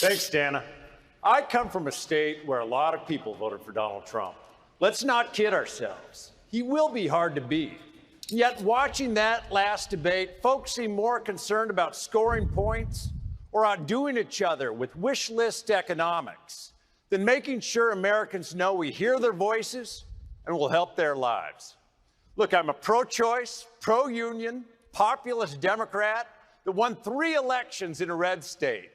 Thanks, Dana. I come from a state where a lot of people voted for Donald Trump. Let's not kid ourselves. He will be hard to beat. Yet watching that last debate, folks seem more concerned about scoring points or outdoing each other with wish list economics than making sure Americans know we hear their voices and will help their lives. Look, I'm a pro-choice, pro-union, populist Democrat that won 3 elections in a red state,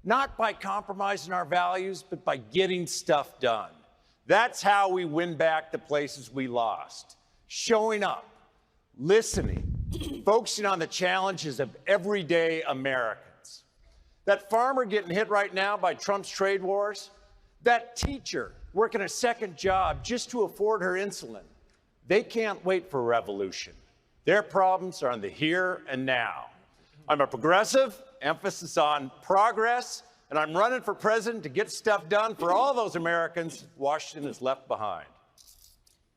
not by compromising our values, but by getting stuff done. That's how we win back the places we lost. Showing up, listening, focusing on the challenges of everyday Americans. That farmer getting hit right now by Trump's trade wars, that teacher working a second job just to afford her insulin, they can't wait for revolution. Their problems are on the here and now. I'm a progressive, emphasis on progress, and I'm running for president to get stuff done for all those Americans Washington has left behind.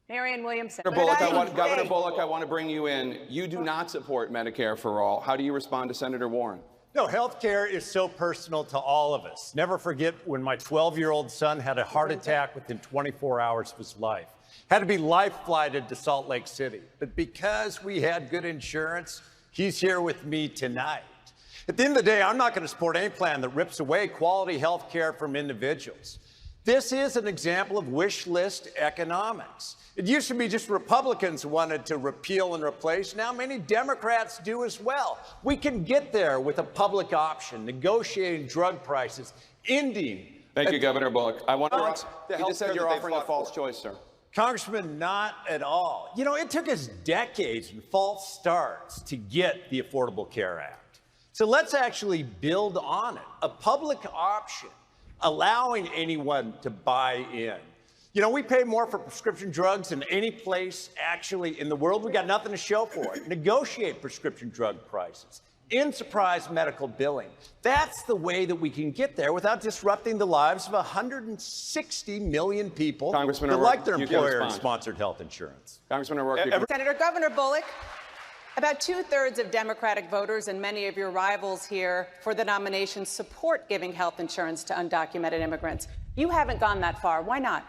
Marianne Williamson. Governor Bullock, I want to bring you in. You do not support Medicare for all. How do you respond to Senator Warren? No, health care is so personal to all of us. Never forget when my 12-year-old son had a heart attack within 24 hours of his life. Had to be life-flighted to Salt Lake City. But because we had good insurance, he's here with me tonight. At the end of the day, I'm not going to support any plan that rips away quality health care from individuals. This is an example of wish list economics. It used to be just Republicans who wanted to repeal and replace. Now many Democrats do as well. We can get there with a public option, negotiating drug prices, ending. Thank you, Governor Bullock. I wonder, you just said you're offering a false choice, sir. Congressman, not at all. You know, it took us decades and false starts to get the Affordable Care Act. So let's actually build on it. A public option, allowing anyone to buy in. You know, we pay more for prescription drugs than any place actually in the world. We got nothing to show for it. Negotiate prescription drug prices. End surprise medical billing. That's the way that we can get there without disrupting the lives of 160 million people Congressman that O'Rourke, like their employer-sponsored health insurance. Congressman O'Rourke, Senator Governor Bullock, about 2/3 of Democratic voters and many of your rivals here for the nomination support giving health insurance to undocumented immigrants. You haven't gone that far. Why not?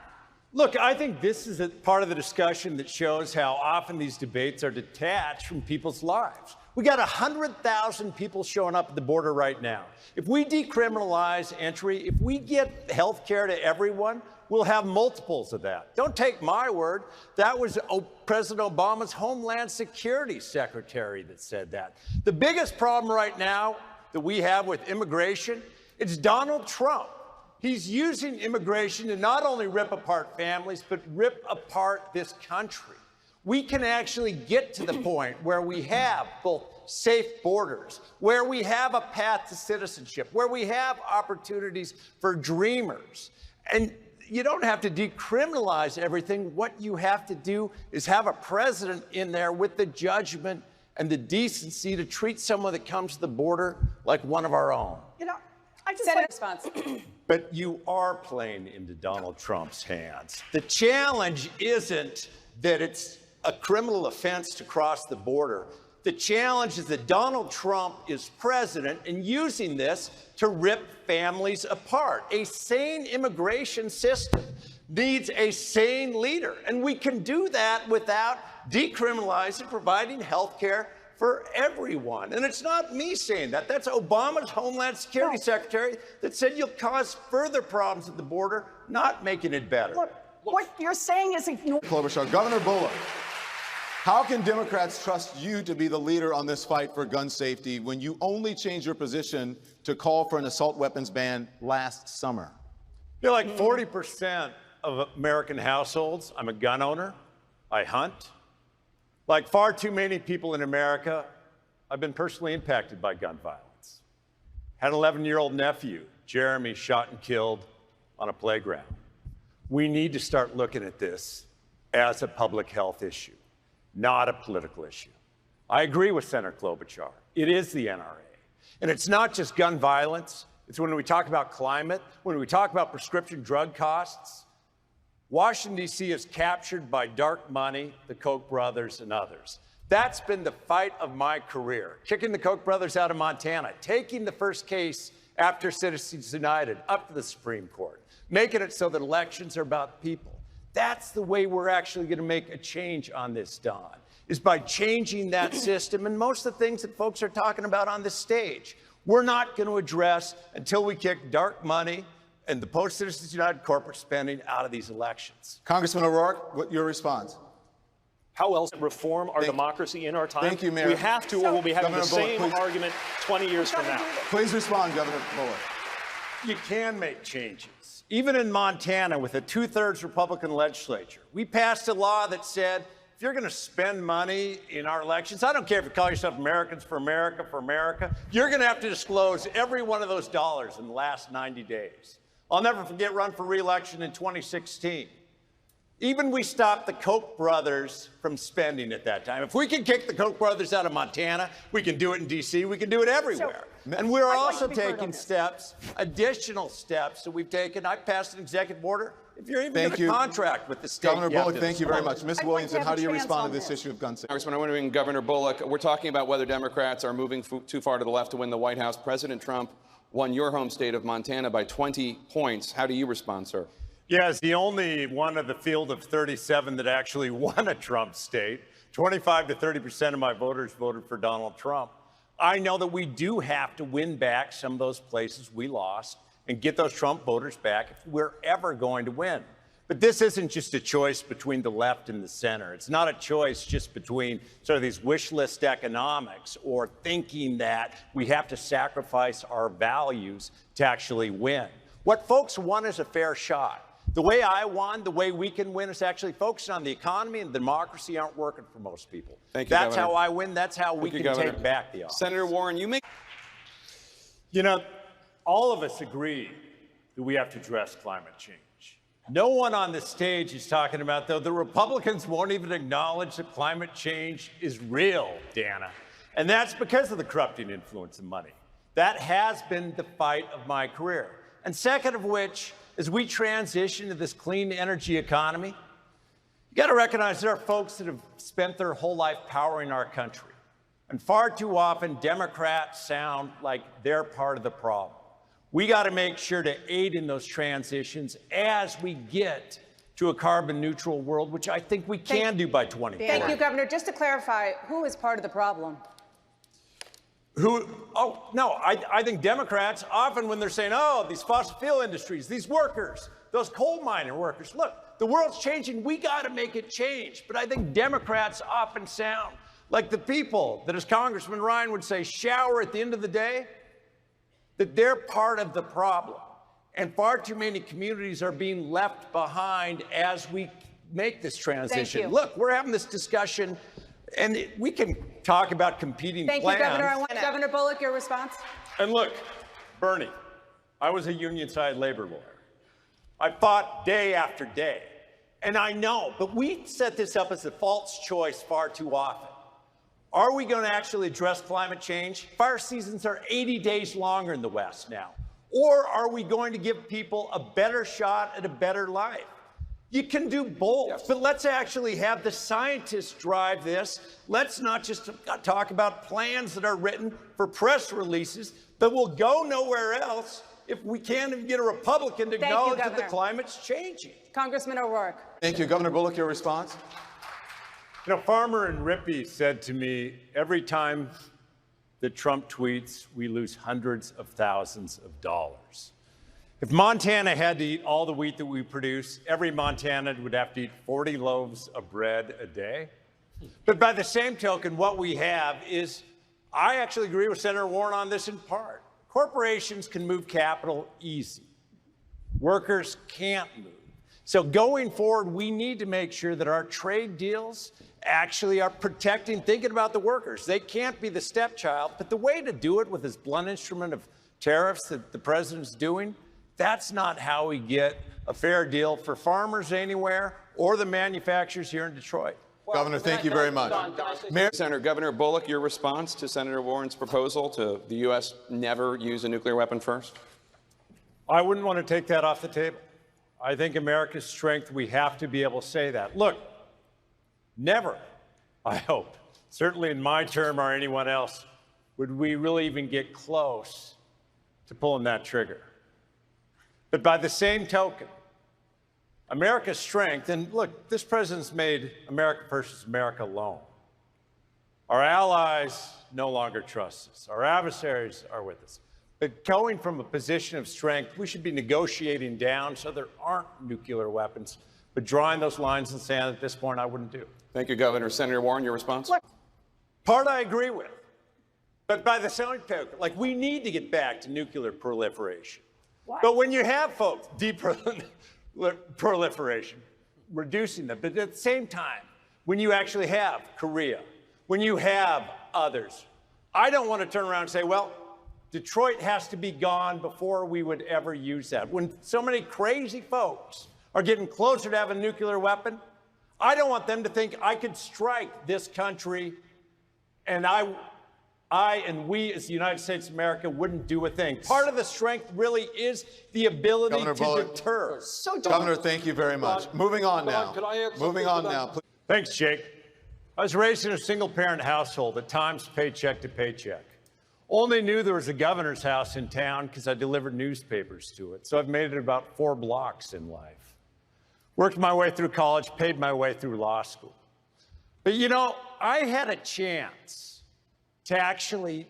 Look, I think this is a part of the discussion that shows how often these debates are detached from people's lives. We got 100,000 people showing up at the border right now. If we decriminalize entry, if we get health care to everyone, we'll have multiples of that. Don't take my word. That was President Obama's Homeland Security Secretary that said that. The biggest problem right now that we have with immigration is Donald Trump. He's using immigration to not only rip apart families, but rip apart this country. We can actually get to the point where we have both safe borders, where we have a path to citizenship, where we have opportunities for dreamers. And you don't have to decriminalize everything. What you have to do is have a president in there with the judgment and the decency to treat someone that comes to the border like one of our own. You know, I just Senator response. But you are playing into Donald Trump's hands. The challenge isn't that it's a criminal offense to cross the border. The challenge is that Donald Trump is president and using this to rip families apart. A sane immigration system needs a sane leader, and we can do that without decriminalizing, providing health care for everyone. And it's not me saying that. That's Obama's Homeland Security Secretary that said you'll cause further problems at the border, not making it better. Look, what you're saying is ignore. Governor Bullock, how can Democrats trust you to be the leader on this fight for gun safety when you only changed your position to call for an assault weapons ban last summer? You're like 40% of American households, I'm a gun owner, I hunt. Like far too many people in America, I've been personally impacted by gun violence. Had an 11-year-old nephew, Jeremy, shot and killed on a playground. We need to start looking at this as a public health issue, not a political issue. I agree with Senator Klobuchar. It is the NRA. And it's not just gun violence. It's when we talk about climate, when we talk about prescription drug costs. Washington, D.C. is captured by dark money, the Koch brothers and others. That's been the fight of my career, kicking the Koch brothers out of Montana, taking the first case after Citizens United, up to the Supreme Court, making it so that elections are about people. That's the way we're actually going to make a change on this, Don, is by changing that system. And most of the things that folks are talking about on this stage, we're not going to address until we kick dark money and the post-Citizens United corporate spending out of these elections. Congressman O'Rourke, what your response? How else reform our democracy in our time? Thank you, Mayor. We have to, or we'll be having Governor the same Bullock, please. argument 20 years from now. Please respond, Governor Bullock. You can make changes. Even in Montana, with a 2/3 Republican legislature, we passed a law that said, if you're going to spend money in our elections, I don't care if you call yourself Americans for America, you're going to have to disclose every one of those dollars in the last 90 days. I'll never forget run for re-election in 2016. Even we stopped the Koch brothers from spending at that time. If we can kick the Koch brothers out of Montana, we can do it in D.C., we can do it everywhere. And we're also taking steps, additional steps that we've taken. I passed an executive order. If you're even going to contract with the state, Governor Bullock, thank you very much. Ms. Williamson, how do you respond to this this. issue of gun safety? Congressman, I'm wondering, Governor Bullock, we're talking about whether Democrats are moving too far to the left to win the White House. President Trump won your home state of Montana by 20 points. How do you respond, sir? Yeah, as the only one of the field of 37 that actually won a Trump state, 25 to 30% of my voters voted for Donald Trump. I know that we do have to win back some of those places we lost and get those Trump voters back if we're ever going to win. But this isn't just a choice between the left and the center. It's not a choice just between sort of these wish list economics or thinking that we have to sacrifice our values to actually win. What folks want is a fair shot. The way I won, the way we can win is actually focusing on the economy, and democracy aren't working for most people. Thank you, That's Governor. how I win. That's how we can Governor. take back the office. Senator Warren, you make... You know, all of us agree that we have to address climate change. No one on the stage is talking about, though, the Republicans won't even acknowledge that climate change is real, Dana. And that's because of the corrupting influence of money. That has been the fight of my career. And second of which, as we transition to this clean energy economy, you got to recognize there are folks that have spent their whole life powering our country. And far too often, Democrats sound like they're part of the problem. We got to make sure to aid in those transitions as we get to a carbon neutral world, which I think we can do by 2040. Thank you, Governor. Just to clarify, who is part of the problem? Oh, no, I think Democrats, often when they're saying, oh, these fossil fuel industries, these workers, those coal miner workers, look, the world's changing. We got to make it change. But I think Democrats often sound like the people that, as Congressman Ryan would say, shower at the end of the day, that they're part of the problem. And far too many communities are being left behind as we make this transition. Look, we're having this discussion, and we can talk about competing plans. Thank you, Governor. I want Governor Bullock, your response. And look, Bernie, I was a union-side labor lawyer. I fought day after day. And I know, but we set this up as a false choice far too often. Are we going to actually address climate change? Fire seasons are 80 days longer in the West now. Or are we going to give people a better shot at a better life? You can do both, but let's actually have the scientists drive this. Let's not just talk about plans that are written for press releases that will go nowhere else if we can't even get a Republican to acknowledge that the climate's changing. Congressman O'Rourke. Thank you. Governor Bullock, your response? You know, Farmer in Rippey said to me, every time that Trump tweets, we lose hundreds of thousands of dollars. If Montana had to eat all the wheat that we produce, every Montanan would have to eat 40 loaves of bread a day. But by the same token, what we have is, I actually agree with Senator Warren on this in part. Corporations can move capital easy. Workers can't move. So going forward, we need to make sure that our trade deals actually are protecting, thinking about the workers. They can't be the stepchild, but the way to do it with this blunt instrument of tariffs that the president's doing, that's not how we get a fair deal for farmers anywhere or the manufacturers here in Detroit. Governor, thank you very much. Senator, Governor Bullock, your response to Senator Warren's proposal to the U.S. never use a nuclear weapon first? I wouldn't want to take that off the table. I think America's strength, we have to be able to say that. Look, never, I hope, certainly in my term or anyone else, would we really even get close to pulling that trigger. But by the same token, America's strength, and look, this president's made America versus America alone. Our allies no longer trust us. Our adversaries are with us. But going from a position of strength, we should be negotiating down so there aren't nuclear weapons. But drawing those lines in the sand at this point, I wouldn't do. Thank you, Governor. Senator Warren, your response? Part I agree with. But by the same token, like, we need to get back to nuclear proliferation. What? But when you have folks, proliferation, reducing them, but at the same time, when you actually have Korea, when you have others, I don't want to turn around and say, well, Detroit has to be gone before we would ever use that. When so many crazy folks are getting closer to having a nuclear weapon, I don't want them to think I could strike this country and I and we as the United States of America wouldn't do a thing. Part of the strength really is the ability Governor to Bullock. deter. Governor, thank you very much. Moving on now. Moving on now. Thanks, Jake. I was raised in a single-parent household, at times paycheck to paycheck. Only knew there was a governor's house in town because I delivered newspapers to it. So I've made it about 4 blocks in life. Worked my way through college, paid my way through law school. But you know, I had a chance to actually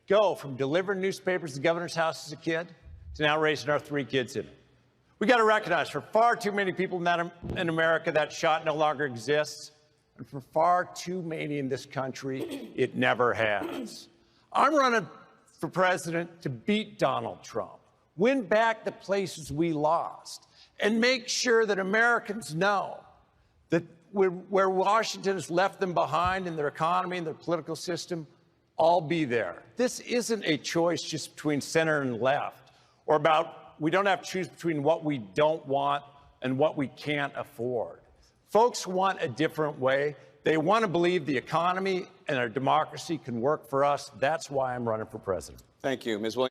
go from delivering newspapers to the governor's house as a kid to now raising our 3 kids in it. We got to recognize for far too many people in America that shot no longer exists. And for far too many in this country, it never has. I'm running for president to beat Donald Trump, win back the places we lost, and make sure that Americans know that where Washington has left them behind in their economy and their political system, I'll be there. This isn't a choice just between center and left, or about we don't have to choose between what we don't want and what we can't afford. Folks want a different way. They want to believe the economy and our democracy can work for us. That's why I'm running for president. Thank you. Ms. Williams.